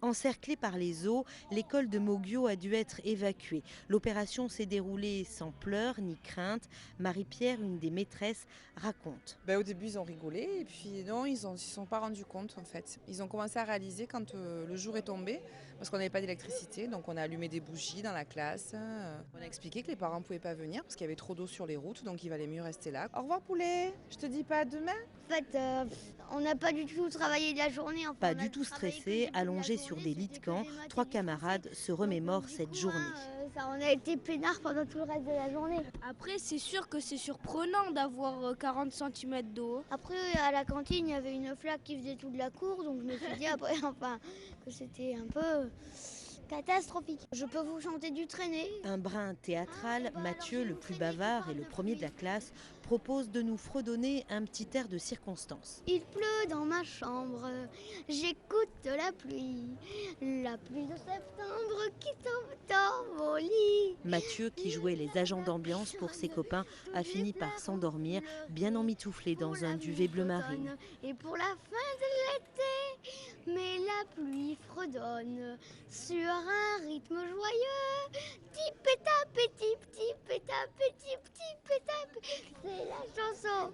Encerclée par les eaux, l'école de Moggio a dû être évacuée. L'opération s'est déroulée sans pleurs ni crainte. Marie-Pierre, une des maîtresses, raconte. Au début, ils ont rigolé et puis non, ils ne se sont pas rendus compte en fait. Ils ont commencé à réaliser quand le jour est tombé, parce qu'on n'avait pas d'électricité, donc on a allumé des bougies dans la classe. On a expliqué que les parents ne pouvaient pas venir parce qu'il y avait trop d'eau sur les routes, donc il valait mieux rester là. Au revoir poulet, je te dis pas à demain. En fait, on n'a pas du tout travaillé de la journée. Enfin, Pas on a du tout travaillé que le stressés, début de la allongés sur journée, des lits de c'était que camp, des maths et trois du français. camarades se Donc, remémorent du cette coup, journée. on a été peinards pendant tout le reste de la journée. Après, c'est sûr que c'est surprenant d'avoir 40 centimètres d'eau. Après, à la cantine, il y avait une flaque qui faisait toute la cour, donc je me suis dit après, enfin, que c'était un peu catastrophique. Je peux vous chanter du traîner. Un brin théâtral, Mathieu, le plus bavard et le premier de la classe, propose de nous fredonner un petit air de circonstance. Il pleut dans ma chambre, j'écoute la pluie de septembre qui tombe dans mon lit. Mathieu, qui jouait les agents d'ambiance pour ses copains, a fini par s'endormir, bien emmitouflé dans un duvet bleu marine. Et pour la fin de l'été, mais la pluie fredonne sur un rythme joyeux. Tip et tap et tip, tip et tap et tip, tip et tap. C'est la chanson.